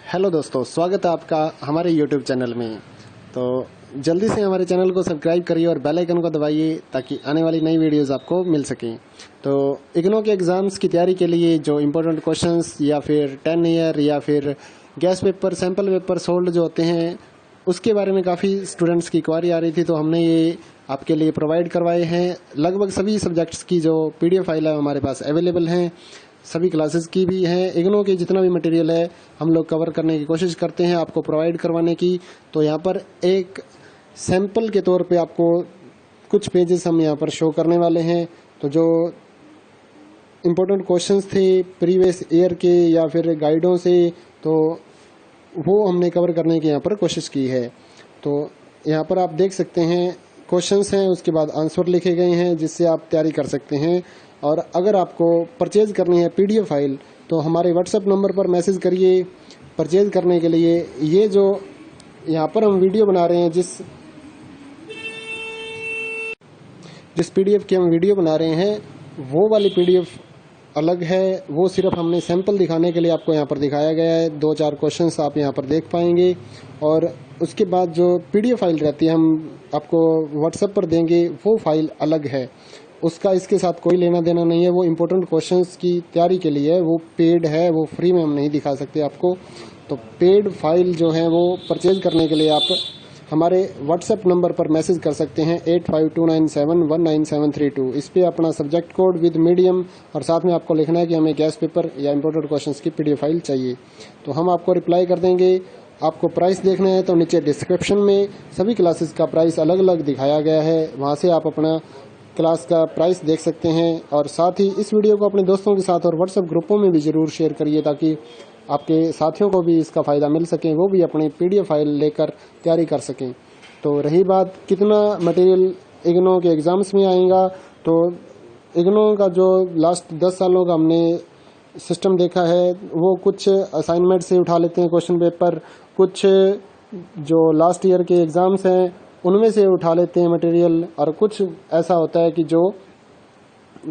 Hello दोस्तों, स्वागत है आपका हमारे यूट्यूब चैनल में। तो जल्दी से हमारे चैनल को सब्सक्राइब करिए और बेल आइकन को दबाइए ताकि आने वाली नई वीडियोस आपको मिल सकें। तो इग्नू के एग्ज़ाम्स की तैयारी के लिए जो इम्पोर्टेंट क्वेश्चंस या फिर 10 ईयर या फिर gas paper, sample paper sold जो होते हैं, उसके बारे में काफ़ी स्टूडेंट्स की क्वारी आ रही थी, तो हमने ये आपके लिए प्रोवाइड करवाए हैं। लगभग सभी सब्जेक्ट्स की जो PDF फाइल है हमारे पास अवेलेबल हैं, सभी क्लासेस की भी हैं। इग्नू के जितना भी मटेरियल है हम लोग कवर करने की कोशिश करते हैं आपको प्रोवाइड करवाने की। तो यहाँ पर एक सैंपल के तौर पे आपको कुछ पेजेस हम यहाँ पर शो करने वाले हैं। तो जो इम्पोर्टेंट क्वेश्चंस थे प्रीवियस ईयर के या फिर गाइडों से, तो वो हमने कवर करने की यहाँ पर कोशिश की है। तो यहाँ पर आप देख सकते हैं क्वेश्चंस हैं, उसके बाद आंसर लिखे गए हैं जिससे आप तैयारी कर सकते हैं। और अगर आपको परचेज़ करनी है PDF फाइल तो हमारे WhatsApp नंबर पर मैसेज करिए परचेज़ करने के लिए। ये जो यहाँ पर हम वीडियो बना रहे हैं, जिस PDF की हम वीडियो बना रहे हैं वो वाली PDF अलग है। वो सिर्फ हमने सैंपल दिखाने के लिए आपको यहाँ पर दिखाया गया है। 2-4 क्वेश्चंस आप यहाँ पर देख पाएंगे और उसके बाद जो PDF फाइल रहती है हम आपको WhatsApp पर देंगे, वो फाइल अलग है। उसका इसके साथ कोई लेना देना नहीं है। वो इम्पोर्टेंट क्वेश्चंस की तैयारी के लिए है, वो पेड है, वो फ्री में हम नहीं दिखा सकते आपको। तो पेड फाइल जो है वो परचेज करने के लिए आप हमारे WhatsApp नंबर पर मैसेज कर सकते हैं 8529719732। इस पे अपना सब्जेक्ट कोड विद मीडियम और साथ में आपको लिखना है कि हमें गैस पेपर या इम्पोर्टेंट क्वेश्चंस की PDF फाइल चाहिए, तो हम आपको रिप्लाई कर देंगे। आपको प्राइस देखना है तो नीचे डिस्क्रिप्शन में सभी क्लासेस का प्राइस अलग अलग दिखाया गया है, वहाँ से आप अपना क्लास का प्राइस देख सकते हैं। और साथ ही इस वीडियो को अपने दोस्तों के साथ और WhatsApp ग्रुपों में भी ज़रूर शेयर करिए ताकि आपके साथियों को भी इसका फ़ायदा मिल सके, वो भी अपनी PDF फाइल लेकर तैयारी कर सकें। तो रही बात कितना मटेरियल इग्नू के एग्ज़ाम्स में आएगा, तो इग्नू का जो लास्ट 10 सालों का हमने सिस्टम देखा है, वो कुछ असाइनमेंट से उठा लेते हैं क्वेश्चन पेपर, कुछ जो लास्ट ईयर के एग्ज़ाम्स हैं उनमें से उठा लेते हैं मटेरियल, और कुछ ऐसा होता है कि जो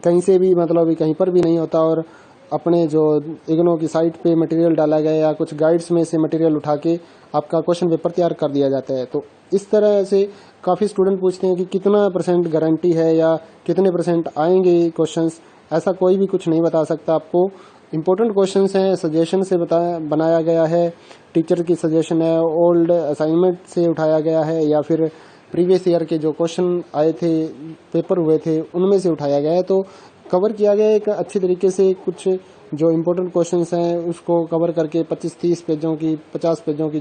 कहीं से भी मतलब कहीं पर भी नहीं होता और अपने जो इग्नू की साइट पे मटेरियल डाला गया या कुछ गाइड्स में से मटेरियल उठा के आपका क्वेश्चन पेपर तैयार कर दिया जाता है। तो इस तरह से काफ़ी स्टूडेंट पूछते हैं कि कितना % गारंटी है या कितने % आएंगे क्वेश्चंस। ऐसा कोई भी कुछ नहीं बता सकता आपको। इम्पोर्टेंट क्वेश्चंस हैं, सजेशन से बनाया गया है, टीचर की सजेशन है, ओल्ड असाइनमेंट से उठाया गया है या फिर प्रीवियस ईयर के जो क्वेश्चन आए थे, पेपर हुए थे, उनमें से उठाया गया है। तो कवर किया गया है एक अच्छी तरीके से। कुछ जो इम्पोर्टेंट क्वेश्चंस हैं उसको कवर करके 25-30 पेजों की, 50 पेजों की,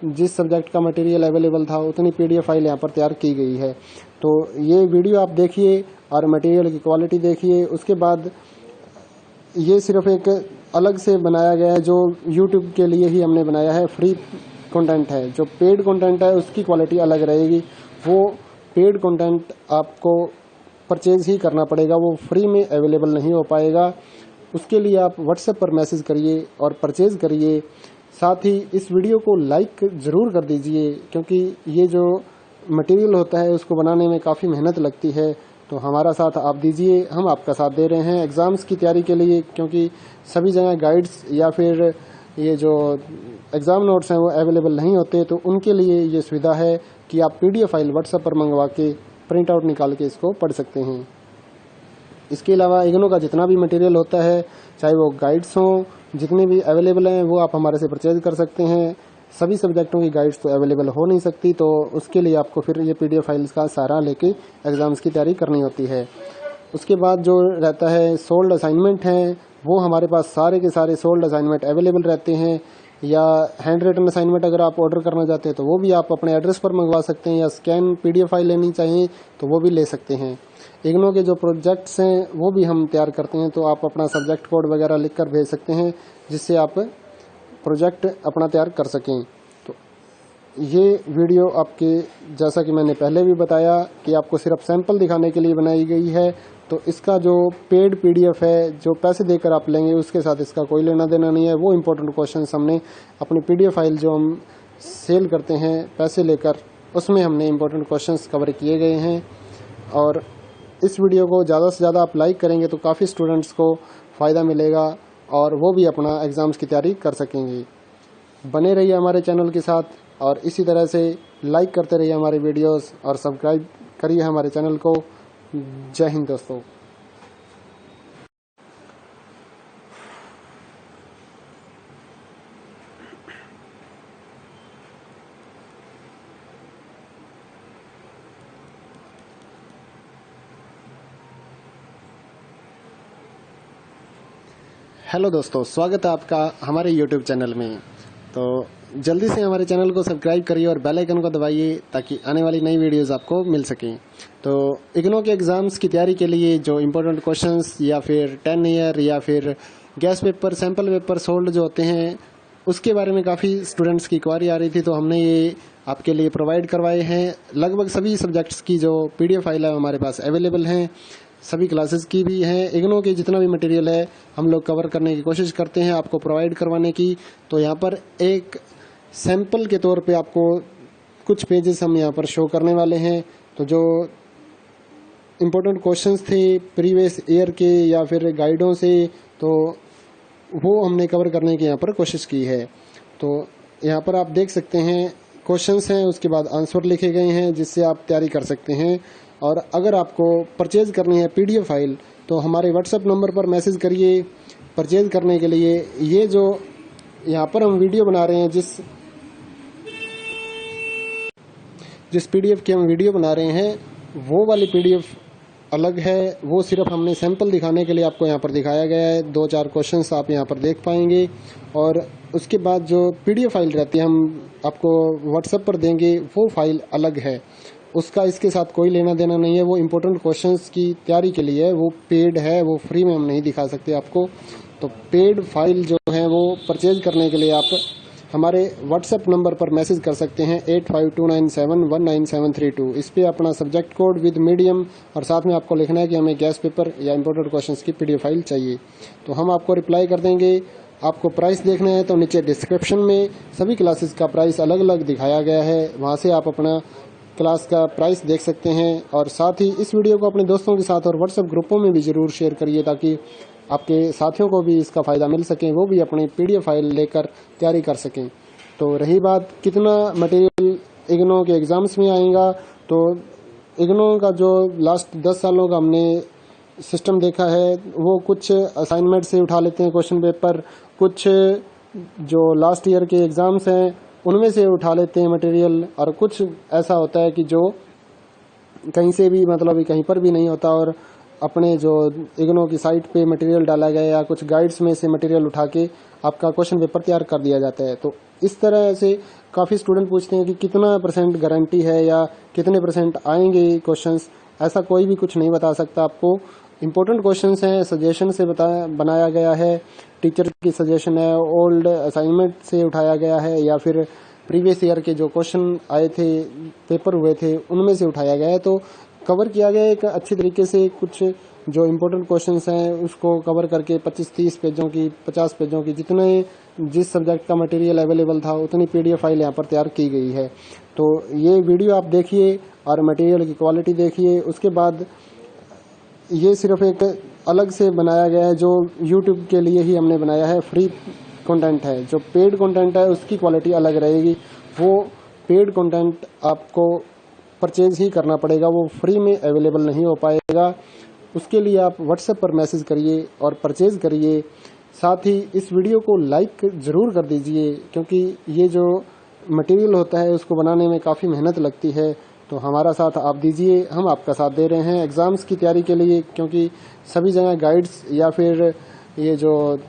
जिस सब्जेक्ट का मटेरियल अवेलेबल था उतनी PDF फाइल यहाँ पर तैयार की गई है। तो ये वीडियो आप देखिए और मटेरियल की क्वालिटी देखिए। उसके बाद ये सिर्फ एक अलग से बनाया गया है जो YouTube के लिए ही हमने बनाया है, फ्री कंटेंट है। जो पेड कंटेंट है उसकी क्वालिटी अलग रहेगी। वो पेड कंटेंट आपको परचेज ही करना पड़ेगा, वो फ्री में अवेलेबल नहीं हो पाएगा। उसके लिए आप WhatsApp पर मैसेज करिए और परचेज करिए। साथ ही इस वीडियो को लाइक ज़रूर कर दीजिए क्योंकि ये जो मटेरियल होता है उसको बनाने में काफ़ी मेहनत लगती है। तो हमारा साथ आप दीजिए, हम आपका साथ दे रहे हैं एग्ज़ाम्स की तैयारी के लिए, क्योंकि सभी जगह गाइड्स या फिर ये जो एग्ज़ाम नोट्स हैं वो अवेलेबल नहीं होते। तो उनके लिए ये सुविधा है कि आप PDF फाइल WhatsApp पर मंगवा के प्रिंट आउट निकाल के इसको पढ़ सकते हैं। इसके अलावा इग्नू का जितना भी मटेरियल होता है, चाहे वो गाइड्स हों, जितने भी अवेलेबल हैं वो आप हमारे से परचेज कर सकते हैं। सभी सब्जेक्टों की गाइड्स तो अवेलेबल हो नहीं सकती, तो उसके लिए आपको फिर ये PDF फाइल्स का सहारा लेके एग्ज़ाम्स की तैयारी करनी होती है। उसके बाद जो रहता है सोल्ड असाइनमेंट हैं, वो हमारे पास सारे के सारे सोल्ड असाइनमेंट अवेलेबल रहते हैं। या हैंड रिटन असाइनमेंट अगर आप ऑर्डर करना चाहते हैं तो वो भी आप अपने एड्रेस पर मंगवा सकते हैं, या स्कैन PDF फाइल लेनी चाहिए तो वो भी ले सकते हैं। इग्नू के जो प्रोजेक्ट्स हैं वो भी हम तैयार करते हैं, तो आप अपना सब्जेक्ट कोड वगैरह लिख कर भेज सकते हैं जिससे आप प्रोजेक्ट अपना तैयार कर सकें। तो ये वीडियो आपके, जैसा कि मैंने पहले भी बताया कि आपको सिर्फ सैंपल दिखाने के लिए बनाई गई है। तो इसका जो पेड PDF है, जो पैसे देकर आप लेंगे, उसके साथ इसका कोई लेना देना नहीं है। वो इम्पोर्टेंट क्वेश्चंस हमने अपनी PDF फाइल जो हम सेल करते हैं पैसे लेकर, उसमें हमने इम्पोर्टेंट क्वेश्चंस कवर किए गए हैं। और इस वीडियो को ज़्यादा से ज़्यादा आप लाइक करेंगे तो काफ़ी स्टूडेंट्स को फ़ायदा मिलेगा और वो भी अपना एग्ज़ाम्स की तैयारी कर सकेंगे। बने रहिए हमारे चैनल के साथ और इसी तरह से लाइक करते रहिए हमारे वीडियोस और सब्सक्राइब करिए हमारे चैनल को। जय हिंद दोस्तों। हेलो दोस्तों, स्वागत है आपका हमारे YouTube चैनल में। तो जल्दी से हमारे चैनल को सब्सक्राइब करिए और बेल आइकन को दबाइए ताकि आने वाली नई वीडियोस आपको मिल सकें। तो इग्नो के एग्ज़ाम्स की तैयारी के लिए जो इम्पोर्टेंट क्वेश्चंस या फिर 10 ईयर या फिर gas paper, sample paper sold जो होते हैं, उसके बारे में काफ़ी स्टूडेंट्स की क्वारी आ रही थी, तो हमने ये आपके लिए प्रोवाइड करवाए हैं। लगभग सभी सब्जेक्ट्स की जो PDF फाइल है हमारे पास अवेलेबल हैं, सभी क्लासेस की भी हैं। इग्नो के जितना भी मटेरियल है हम लोग कवर करने की कोशिश करते हैं आपको प्रोवाइड करवाने की। तो यहाँ पर एक सैंपल के तौर पे आपको कुछ पेजेस हम यहाँ पर शो करने वाले हैं। तो जो इम्पोर्टेंट क्वेश्चंस थे प्रीवियस ईयर के या फिर गाइडों से, तो वो हमने कवर करने की यहाँ पर कोशिश की है। तो यहाँ पर आप देख सकते हैं क्वेश्चंस हैं, उसके बाद आंसर लिखे गए हैं जिससे आप तैयारी कर सकते हैं। और अगर आपको परचेज करनी है PDF फाइल तो हमारे WhatsApp नंबर पर मैसेज करिए परचेज करने के लिए। ये जो यहाँ पर हम वीडियो बना रहे हैं, जिस PDF की हम वीडियो बना रहे हैं वो वाली PDF अलग है, वो सिर्फ हमने सैंपल दिखाने के लिए आपको यहाँ पर दिखाया गया है। 2-4 क्वेश्चंस आप यहाँ पर देख पाएंगे और उसके बाद जो PDF फाइल रहती है हम आपको WhatsApp पर देंगे, वो फाइल अलग है, उसका इसके साथ कोई लेना देना नहीं है। वो इम्पोर्टेंट क्वेश्चंस की तैयारी के लिए है, वो पेड है, वो फ्री में हम नहीं दिखा सकते आपको। तो पेड फाइल जो है वो परचेज करने के लिए आप हमारे WhatsApp नंबर पर मैसेज कर सकते हैं 8529719732। इस पर अपना सब्जेक्ट कोड विद मीडियम और साथ में आपको लिखना है कि हमें गैस पेपर या इम्पोर्टेंट क्वेश्चंस की PDF फाइल चाहिए, तो हम आपको रिप्लाई कर देंगे। आपको प्राइस देखना है तो नीचे डिस्क्रिप्शन में सभी क्लासेस का प्राइस अलग अलग दिखाया गया है, वहाँ से आप अपना क्लास का प्राइस देख सकते हैं। और साथ ही इस वीडियो को अपने दोस्तों के साथ और WhatsApp ग्रुपों में भी ज़रूर शेयर करिए ताकि आपके साथियों को भी इसका फ़ायदा मिल सके, वो भी अपनी PDF फाइल लेकर तैयारी कर सकें। तो रही बात कितना मटेरियल इग्नो के एग्ज़ाम्स में आएगा, तो इग्नो का जो लास्ट 10 सालों का हमने सिस्टम देखा है, वो कुछ असाइनमेंट से उठा लेते हैं क्वेश्चन पेपर, कुछ जो लास्ट ईयर के एग्ज़ाम्स हैं उनमें से उठा लेते हैं मटेरियल, और कुछ ऐसा होता है कि जो कहीं से भी मतलब कहीं पर भी नहीं होता और अपने जो इग्नो की साइट पे मटेरियल डाला गया या कुछ गाइड्स में से मटेरियल उठा के आपका क्वेश्चन पेपर तैयार कर दिया जाता है। तो इस तरह से काफ़ी स्टूडेंट पूछते हैं कि कितना % गारंटी है या कितने % आएंगे क्वेश्चंस। ऐसा कोई भी कुछ नहीं बता सकता आपको। इम्पोर्टेंट क्वेश्चंस हैं, सजेशन से बनाया गया है, टीचर की सजेशन है, ओल्ड असाइनमेंट से उठाया गया है या फिर प्रीवियस ईयर के जो क्वेश्चन आए थे, पेपर हुए थे, उनमें से उठाया गया है। तो कवर किया गया एक अच्छी तरीके से। कुछ जो इम्पोर्टेंट क्वेश्चंस हैं उसको कवर करके 25-30 पेजों की, 50 पेजों की, जितने जिस सब्जेक्ट का मटेरियल अवेलेबल था उतनी PDF फाइल यहाँ पर तैयार की गई है। तो ये वीडियो आप देखिए और मटेरियल की क्वालिटी देखिए। उसके बाद ये सिर्फ एक अलग से बनाया गया है जो YouTube के लिए ही हमने बनाया है, फ्री कंटेंट है। जो पेड कंटेंट है उसकी क्वालिटी अलग रहेगी, वो पेड कंटेंट आपको परचेज ही करना पड़ेगा, वो फ्री में अवेलेबल नहीं हो पाएगा। उसके लिए आप WhatsApp पर मैसेज करिए और परचेज करिए। साथ ही इस वीडियो को लाइक ज़रूर कर दीजिए क्योंकि ये जो मटेरियल होता है उसको बनाने में काफ़ी मेहनत लगती है। तो हमारा साथ आप दीजिए, हम आपका साथ दे रहे हैं एग्ज़ाम्स की तैयारी के लिए, क्योंकि सभी जगह गाइड्स या फिर ये जो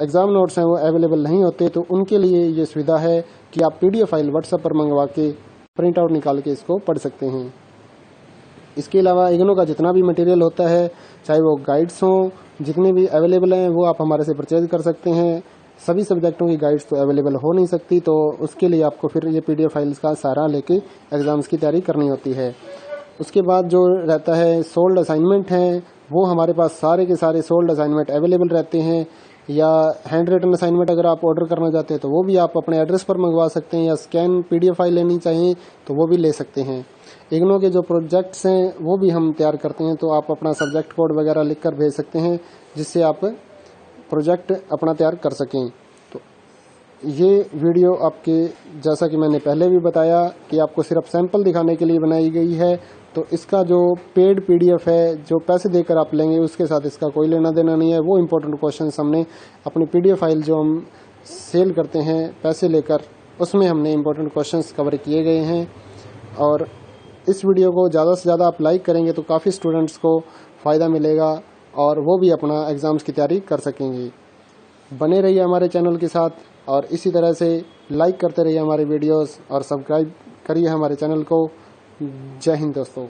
एग्ज़ाम नोट्स हैं वो अवेलेबल नहीं होते। तो उनके लिए ये सुविधा है कि आप PDF फाइल WhatsApp पर मंगवा के प्रिंट आउट निकाल के इसको पढ़ सकते हैं। इसके अलावा इग्नो का जितना भी मटेरियल होता है, चाहे वो गाइड्स हों, जितने भी अवेलेबल हैं वो आप हमारे से परचेज कर सकते हैं। सभी सब्जेक्टों की गाइड्स तो अवेलेबल हो नहीं सकती, तो उसके लिए आपको फिर ये PDF फाइल्स का सहारा लेके एग्ज़ाम्स की तैयारी करनी होती है। उसके बाद जो रहता है सोल्ड असाइनमेंट हैं, वो हमारे पास सारे के सारे सोल्ड असाइनमेंट अवेलेबल रहते हैं। या हैंड रिटन असाइनमेंट अगर आप ऑर्डर करना चाहते हैं तो वो भी आप अपने एड्रेस पर मंगवा सकते हैं, या स्कैन PDF फाइल लेनी चाहिए तो वो भी ले सकते हैं। इग्नो के जो प्रोजेक्ट्स हैं वो भी हम तैयार करते हैं, तो आप अपना सब्जेक्ट कोड वगैरह लिख कर भेज सकते हैं जिससे आप प्रोजेक्ट अपना तैयार कर सकें। तो ये वीडियो आपके, जैसा कि मैंने पहले भी बताया कि आपको सिर्फ सैंपल दिखाने के लिए बनाई गई है। तो इसका जो पेड पीडीएफ है, जो पैसे देकर आप लेंगे, उसके साथ इसका कोई लेना देना नहीं है। वो इम्पोर्टेंट क्वेश्चंस हमने अपनी पीडीएफ फाइल जो हम सेल करते हैं पैसे लेकर, उसमें हमने इम्पोर्टेंट क्वेश्चंस कवर किए गए हैं। और इस वीडियो को ज़्यादा से ज़्यादा आप लाइक करेंगे तो काफ़ी स्टूडेंट्स को फ़ायदा मिलेगा और वो भी अपना एग्ज़ाम्स की तैयारी कर सकेंगे। बने रहिए हमारे चैनल के साथ और इसी तरह से लाइक करते रहिए हमारे वीडियोस और सब्सक्राइब करिए हमारे चैनल को। जय हिंद दोस्तों।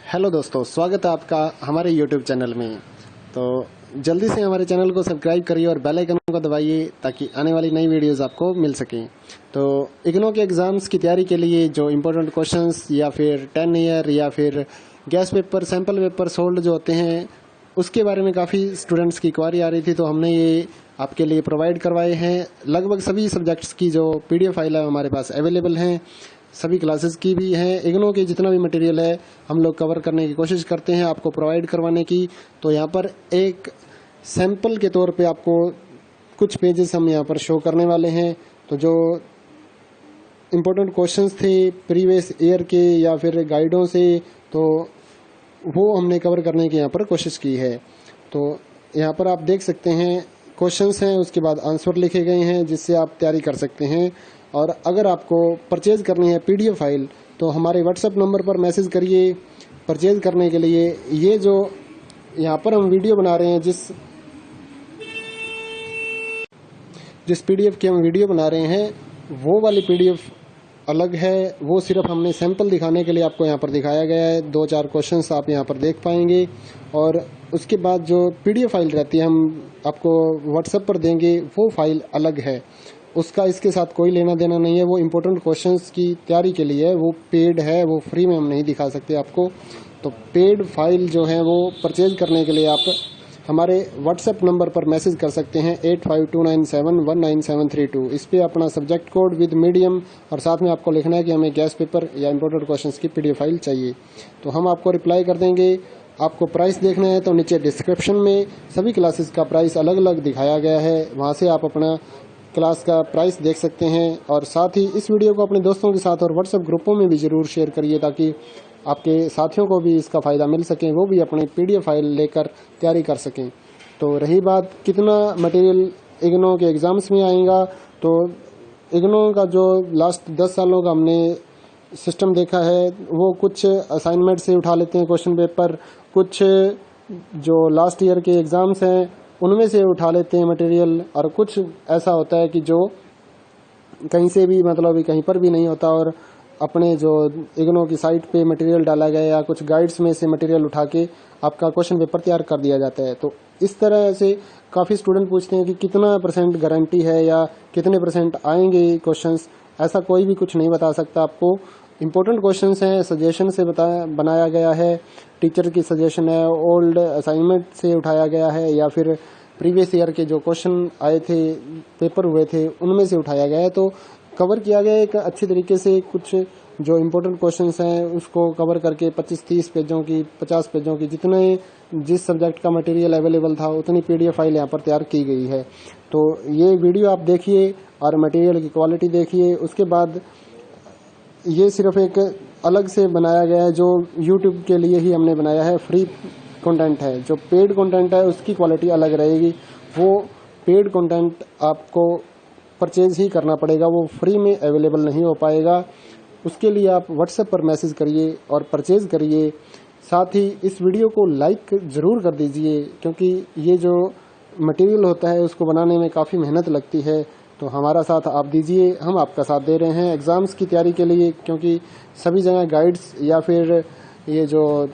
हेलो दोस्तों, स्वागत है आपका हमारे YouTube चैनल में। तो जल्दी से हमारे चैनल को सब्सक्राइब करिए और बेल आइकन को दबाइए ताकि आने वाली नई वीडियोस आपको मिल सकें। तो इग्नो के एग्ज़ाम्स की तैयारी के लिए जो इम्पोर्टेंट क्वेश्चंस या फिर 10 ईयर या फिर gas paper, sample paper sold जो होते हैं, उसके बारे में काफ़ी स्टूडेंट्स की क्वारी आ रही थी, तो हमने ये आपके लिए प्रोवाइड करवाए हैं। लगभग सभी सब्जेक्ट्स की जो PDF फाइल है हमारे पास अवेलेबल हैं, सभी क्लासेस की भी हैं। इग्नो के जितना भी मटेरियल है हम लोग कवर करने की कोशिश करते हैं आपको प्रोवाइड करवाने की। तो यहाँ पर एक सैंपल के तौर पे आपको कुछ पेजेस हम यहाँ पर शो करने वाले हैं। तो जो इम्पोर्टेंट क्वेश्चंस थे प्रीवियस ईयर के या फिर गाइडों से, तो वो हमने कवर करने की यहाँ पर कोशिश की है। तो यहाँ पर आप देख सकते हैं क्वेश्चंस हैं, उसके बाद आंसर लिखे गए हैं जिससे आप तैयारी कर सकते हैं। और अगर आपको परचेज करनी है PDF फाइल तो हमारे व्हाट्सएप नंबर पर मैसेज करिए परचेज करने के लिए। ये जो यहाँ पर हम वीडियो बना रहे हैं, जिस PDF की हम वीडियो बना रहे हैं, वो वाली PDF अलग है। वो सिर्फ हमने सैंपल दिखाने के लिए आपको यहाँ पर दिखाया गया है। 2-4 क्वेश्चंस आप यहाँ पर देख पाएंगे और उसके बाद जो PDF फाइल रहती है हम आपको व्हाट्सएप पर देंगे, वो फाइल अलग है। उसका इसके साथ कोई लेना देना नहीं है। वो इम्पोर्टेंट क्वेश्चंस की तैयारी के लिए है, वो पेड है, वो फ्री में हम नहीं दिखा सकते आपको। तो पेड फाइल जो है वो परचेज करने के लिए आप हमारे व्हाट्सएप नंबर पर मैसेज कर सकते हैं 8529719732। इस पे अपना सब्जेक्ट कोड विद मीडियम और साथ में आपको लिखना है कि हमें गैस पेपर या इम्पोर्टेंट क्वेश्चंस की PDF फाइल चाहिए। तो हम आपको रिप्लाई कर देंगे। आपको प्राइस देखना है तो नीचे डिस्क्रिप्शन में सभी क्लासेस का प्राइस अलग अलग दिखाया गया है, वहाँ से आप अपना क्लास का प्राइस देख सकते हैं। और साथ ही इस वीडियो को अपने दोस्तों के साथ और व्हाट्सएप ग्रुपों में भी ज़रूर शेयर करिए ताकि आपके साथियों को भी इसका फ़ायदा मिल सके, वो भी अपनी PDF फाइल लेकर तैयारी कर सकें। तो रही बात कितना मटेरियल इग्नो के एग्ज़ाम्स में आएगा, तो इग्नो का जो लास्ट 10 सालों का हमने सिस्टम देखा है, वो कुछ असाइनमेंट से उठा लेते हैं क्वेश्चन पेपर, कुछ जो लास्ट ईयर के एग्ज़ाम्स हैं उनमें से उठा लेते हैं मटेरियल, और कुछ ऐसा होता है कि जो कहीं से भी मतलब कहीं पर भी नहीं होता और अपने जो इग्नो की साइट पे मटेरियल डाला गया या कुछ गाइड्स में से मटेरियल उठा के आपका क्वेश्चन पेपर तैयार कर दिया जाता है। तो इस तरह से काफ़ी स्टूडेंट पूछते हैं कि कितना % गारंटी है या कितने % आएंगे क्वेश्चंस। ऐसा कोई भी कुछ नहीं बता सकता आपको। इम्पोर्टेंट क्वेश्चंस हैं, सजेशन से बनाया गया है, टीचर की सजेशन है, ओल्ड असाइनमेंट से उठाया गया है या फिर प्रीवियस ईयर के जो क्वेश्चन आए थे, पेपर हुए थे, उनमें से उठाया गया है। तो कवर किया गया एक अच्छी तरीके से। कुछ जो इम्पोर्टेंट क्वेश्चंस हैं उसको कवर करके 25-30 पेजों की, 50 पेजों की, जिस सब्जेक्ट का मटेरियल अवेलेबल था उतनी PDF फाइल यहाँ पर तैयार की गई है। तो ये वीडियो आप देखिए और मटेरियल की क्वालिटी देखिए। उसके बाद ये सिर्फ एक अलग से बनाया गया है, जो YouTube के लिए ही हमने बनाया है, फ्री कंटेंट है। जो पेड कंटेंट है उसकी क्वालिटी अलग रहेगी। वो पेड कंटेंट आपको परचेज ही करना पड़ेगा, वो फ्री में अवेलेबल नहीं हो पाएगा। उसके लिए आप व्हाट्सएप पर मैसेज करिए और परचेज करिए। साथ ही इस वीडियो को लाइक ज़रूर कर दीजिए, क्योंकि ये जो मटेरियल होता है उसको बनाने में काफ़ी मेहनत लगती है। तो हमारा साथ आप दीजिए, हम आपका साथ दे रहे हैं एग्ज़ाम्स की तैयारी के लिए, क्योंकि सभी जगह गाइड्स या फिर ये जो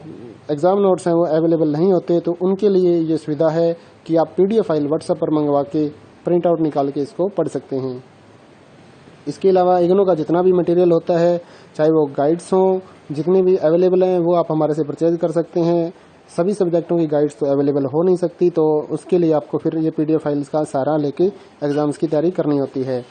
एग्ज़ाम नोट्स हैं वो अवेलेबल नहीं होते। तो उनके लिए ये सुविधा है कि आप PDF फाइल व्हाट्सएप पर मंगवा के प्रिंट आउट निकाल के इसको पढ़ सकते हैं। इसके अलावा इग्नो का जितना भी मटेरियल होता है, चाहे वो गाइड्स हों, जितने भी अवेलेबल हैं, वो आप हमारे से परचेज कर सकते हैं। सभी सब्जेक्टों की गाइड्स तो अवेलेबल हो नहीं सकती, तो उसके लिए आपको फिर ये PDF फाइल्स का सहारा लेके एग्ज़ाम्स की तैयारी करनी होती है।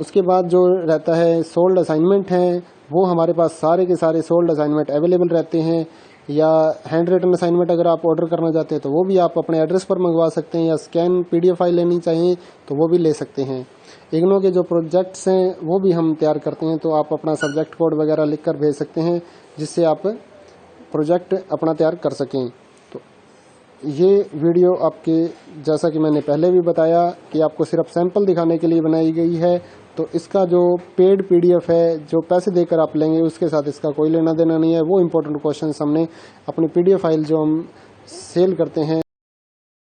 उसके बाद जो रहता है सोल्ड असाइनमेंट हैं, वो हमारे पास सारे के सारे सोल्ड असाइनमेंट अवेलेबल रहते हैं, या हैंड रिटन असाइनमेंट अगर आप ऑर्डर करना चाहते हैं तो वो भी आप अपने एड्रेस पर मंगवा सकते हैं, या स्कैन PDF फाइल लेनी चाहिए तो वो भी ले सकते हैं। इग्नो के जो प्रोजेक्ट्स हैं वो भी हम तैयार करते हैं, तो आप अपना सब्जेक्ट कोड वगैरह लिख कर भेज सकते हैं जिससे आप प्रोजेक्ट अपना तैयार कर सकें। तो ये वीडियो आपके, जैसा कि मैंने पहले भी बताया कि आपको सिर्फ सैंपल दिखाने के लिए बनाई गई है, तो इसका जो पेड PDF है जो पैसे देकर आप लेंगे उसके साथ इसका कोई लेना देना नहीं है। वो इम्पोर्टेंट क्वेश्चन हमने अपनी PDF फाइल जो हम सेल करते हैं